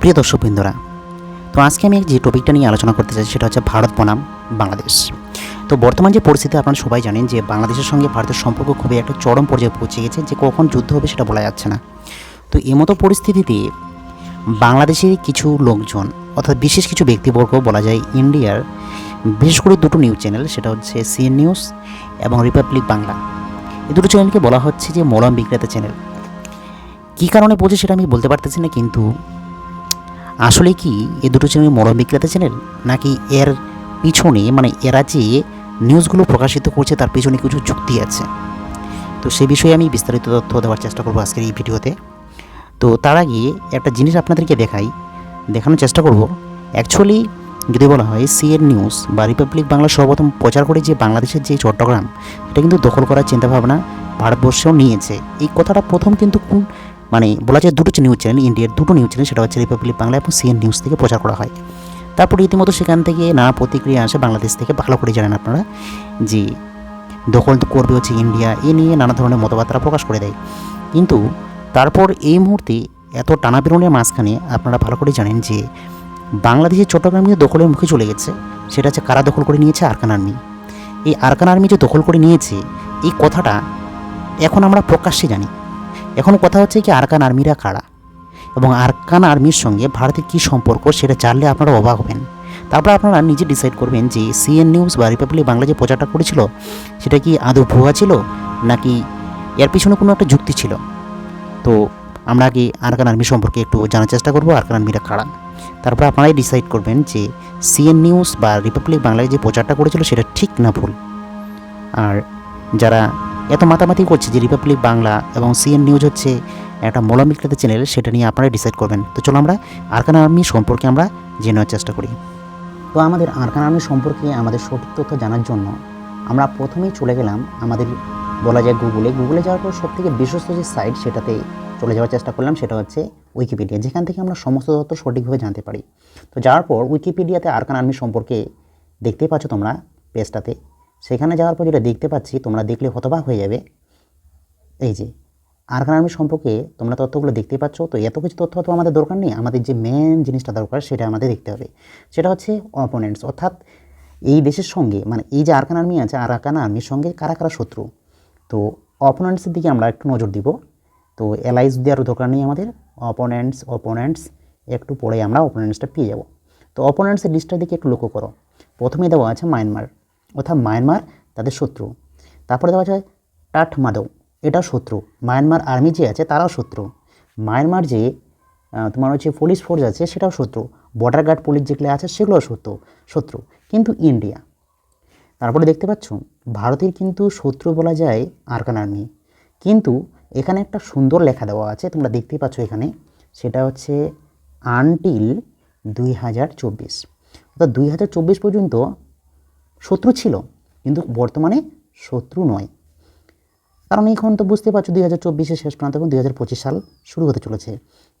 প্রিয় দর্শকবৃন্দরা, তো আজকে আমি যে টপিকটা নিয়ে আলোচনা করতে চাই সেটা হচ্ছে ভারত বনাম বাংলাদেশ। তো বর্তমান যে পরিস্থিতি আপনারা সবাই জানেন যে বাংলাদেশের সঙ্গে ভারতের সম্পর্ক খুবই একটা চরম পর্যায়ে পৌঁছে গেছে, যে কখন যুদ্ধ হবে সেটা বলা যাচ্ছে না। তো এমতো পরিস্থিতিতে বাংলাদেশের কিছু লোকজন অর্থাৎ বিশেষ কিছু ব্যক্তিবর্গ বলা যায় ইন্ডিয়ার বিশেষ করে দুটো নিউজ চ্যানেল, সেটা হচ্ছে সিএন নিউজ এবং রিপাবলিক বাংলা, এই দুটো চ্যানেলকে বলা হচ্ছে যে মলম বিক্রেতা চ্যানেল। কী কারণে বলছে সেটা আমি বলতে পারতেছি না, কিন্তু আসলে কি এই দুটো চ্যানেল মলম বিক্রেতা চ্যানেল, নাকি এর পিছনে মানে এরা যে নিউজগুলো প্রকাশিত করছে তার পিছনে কিছু যুক্তি আছে? তো সেই বিষয়ে আমি বিস্তারিত তথ্য দেওয়ার চেষ্টা করব আজকের এই ভিডিওতে। তো তার আগে একটা জিনিস আপনাদেরকে দেখানোর চেষ্টা করব। অ্যাকচুয়ালি যদি বলা হয় সিএন নিউজ বা রিপাবলিক বাংলা সর্বপ্রথম প্রচার করে যে বাংলাদেশের যে চট্টগ্রাম, এটা কিন্তু দখল করার চিন্তাভাবনা ভারতবর্ষেও নিয়েছে। এই কথাটা প্রথম কিন্তু মানে বলা যায় দুটো নিউজ চ্যানেল, ইন্ডিয়ার দুটো নিউজ চ্যানেল, সেটা হচ্ছে রিপাবলিক বাংলা এবং সিএন নিউজ থেকে প্রচার করা হয়। তারপর রীতিমতো সেখান থেকে নানা প্রতিক্রিয়া আসে, বাংলাদেশ থেকে ভালো করে জানেন আপনারা যে দখল করবে হচ্ছে ইন্ডিয়া, এ নিয়ে নানা ধরনের মতবাদ তারা প্রকাশ করে দেয়। কিন্তু তারপর এই মুহূর্তে এত টানাপোড়েনের মাঝখানে আপনারা ভালো করে জানেন যে বাংলাদেশের চট্টগ্রাম নিয়ে দখলের মুখে চলে গেছে। সেটা হচ্ছে কারা দখল করে নিয়েছে? Arakan army. এই আরাকান আর্মি যে দখল করে নিয়েছে, এই কথাটা এখন আমরা প্রকাশ্যে জানি। এখন কথা হচ্ছে কি আরাকান আর্মিরা কারা এবং আরাকান আর্মির সঙ্গে ভারতের কী সম্পর্ক, সেটা জানলে আপনারা অবাক হবেন। তারপর আপনারা নিজে ডিসাইড করবেন যে সিএন নিউজ বা রিপাবলিক বাংলা যে প্রচারটা করেছিল সেটা কি আদৌ ভুয়া ছিল, নাকি এর পিছনে কোনো একটা যুক্তি ছিল। তো আমরা আগে আরাকান আর্মি সম্পর্কে একটু জানার চেষ্টা করবো, আরাকান আর্মিরা কারা। তারপর আপনারাই ডিসাইড করবেন যে সিএন নিউজ বা রিপাবলিক বাংলায় যে প্রচারটা করেছিল সেটা ঠিক না ভুল। আর যারা এত মাতামাতি করছে যে রিপাবলিক বাংলা এবং সিএন নিউজ হচ্ছে একটা মলম বিক্রেতা চ্যানেল, সেটা নিয়ে আপনারা ডিসাইড করবেন। তো চলো আমরা আরাকান আর্মি সম্পর্কে আমরা জেনে নেওয়ার চেষ্টা করি। তো আমাদের আরাকান আর্মি সম্পর্কে আমাদের সঠিক তথ্য জানার জন্য আমরা প্রথমেই চলে গেলাম আমাদের বলা যায় গুগলে যাওয়ার পর সবথেকে বিশ্বস্ত যে সাইট সেটাতে চলে যাওয়ার চেষ্টা করলাম, সেটা হচ্ছে উইকিপিডিয়া, যেখান থেকে আমরা সমস্ত তথ্য সঠিকভাবে জানতে পারি। তো যাওয়ার পর উইকিপিডিয়াতে আরাকান আর্মি সম্পর্কে দেখতেই পাচ্ছ তোমরা পেজটাতে। সেখানে যাওয়ার পর যেটা দেখতে পাচ্ছি, তোমরা দেখলে হতবাক হয়ে যাবে। এই যে আরাকান আর্মি সম্পর্কে তোমরা তথ্যগুলো দেখতেই পাচ্ছ। তো এত কিছু তথ্য তো আমাদের দরকার নেই, আমাদের যে মেন জিনিসটা দরকার সেটা আমাদের দেখতে হবে। সেটা হচ্ছে অপোনেন্টস, অর্থাৎ এই দেশের সঙ্গে মানে এই যে আরাকান আর্মি আছে, আরাকান আর্মির সঙ্গে কারা কারা শত্রু। তো অপোনেন্টসের দিকে আমরা একটু নজর দিব। তো অ্যালাইজ দেওয়ার দরকার নেই আমাদের, অপোনেন্টস একটু পরে আমরা অপোনেন্টসটা পেয়ে যাব। তো অপোনেন্টসের লিস্টটার দিকে একটু লক্ষ্য করো। প্রথমে দেওয়া আছে মায়ানমার, অর্থাৎ মায়ানমার তাদের শত্রু। তারপরে দেওয়া আছে টাটমাদাও, এটা শত্রু। মায়ানমার আর্মি যে আছে তারাও শত্রু। মায়ানমার যে তোমার হচ্ছে পুলিশ ফোর্স আছে সেটাও শত্রু। বর্ডার গার্ড পুলিশ যেগুলো আছে সেগুলোও শত্রু। কিন্তু ইন্ডিয়া, তারপরে দেখতে পাচ্ছ ভারতের কিন্তু শত্রু বলা যায় আরাকান আর্মি। কিন্তু এখানে একটা সুন্দর লেখা দেওয়া আছে, তোমরা দেখতেই পাচ্ছ এখানে, সেটা হচ্ছে আনটিল 2024, অর্থাৎ 2024 পর্যন্ত শত্রু ছিল, কিন্তু বর্তমানে শত্রু নয়। কারণ এখন তো বুঝতে পারছো 2024-এর শেষ প্রান্ত এবং 2025 সাল শুরু হতে চলেছে।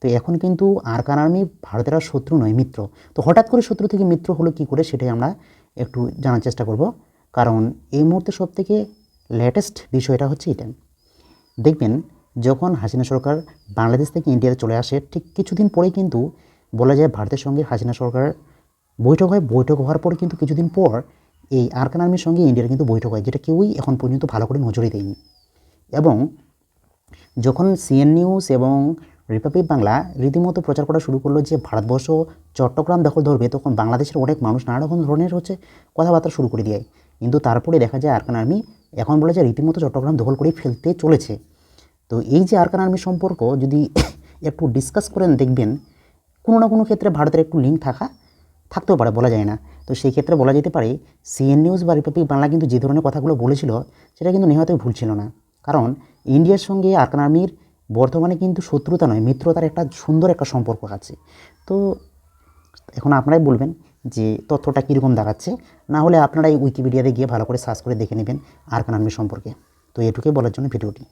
তো এখন কিন্তু আরাকান আর্মি ভারতের আর শত্রু নয়, মিত্র। তো হঠাৎ করে শত্রু থেকে মিত্র হলো কী করে, সেটাই আমরা একটু জানার চেষ্টা করব। কারণ এই মুহূর্তে সবথেকে লেটেস্ট বিষয়টা হচ্ছে এটা। দেখবেন যখন হাসিনা সরকার বাংলাদেশ থেকে ইন্ডিয়াতে চলে আসে, ঠিক কিছুদিন পরেই কিন্তু বলা যায় ভারতের সঙ্গে হাসিনা সরকার বৈঠক হয়। বৈঠক হওয়ার পর কিন্তু কিছুদিন পর এই আরাকান আর্মির সঙ্গে ইন্ডিয়ার কিন্তু বৈঠক হয়, যেটা কেউই এখন পর্যন্ত ভালো করে নজরে দেয়নি। এবং যখন সিএন নিউজ এবং রিপাবলিক বাংলা রীতিমতো প্রচার করা শুরু করলো যে ভারতবর্ষ চট্টগ্রাম দখল ধরবে, তখন বাংলাদেশের অনেক মানুষ নানা রকম ধরনের কথাবার্তা শুরু করে দেয়। কিন্তু তারপরে দেখা যায় আরাকান আর্মি এখন বলে যে রীতিমতো চট্টগ্রাম দখল করে ফেলতে চলেছে। তো এই যে আরাকান আর্মি সম্পর্ক যদি একটু ডিসকাস করেন, দেখবেন কোনো না কোনো ক্ষেত্রে ভারতের একটু লিঙ্ক থাকতেও পারে, বলা যায় না। তো সেই ক্ষেত্রে বলা যেতে পারে সিএন নিউজ বা রিপাবলিক বাংলা কিন্তু যে ধরনের কথাগুলো বলেছিল সেটা কিন্তু নেহাতই ভুল ছিল না। কারণ ইন্ডিয়ার সঙ্গে আরাকান আর্মির বর্তমানে কিন্তু শত্রুতা নয়, মিত্রতার একটা সুন্দর একটা সম্পর্ক আছে। তো এখন আপনারাই বলবেন যে তথ্যটা কীরকম দেখাচ্ছে। না হলে আপনারা এই উইকিপিডিয়াতে গিয়ে ভালো করে সার্চ করে দেখে নেবেন আরাকান আর্মি সম্পর্কে। তো এটুকুই বলার জন্য ভিডিওটি।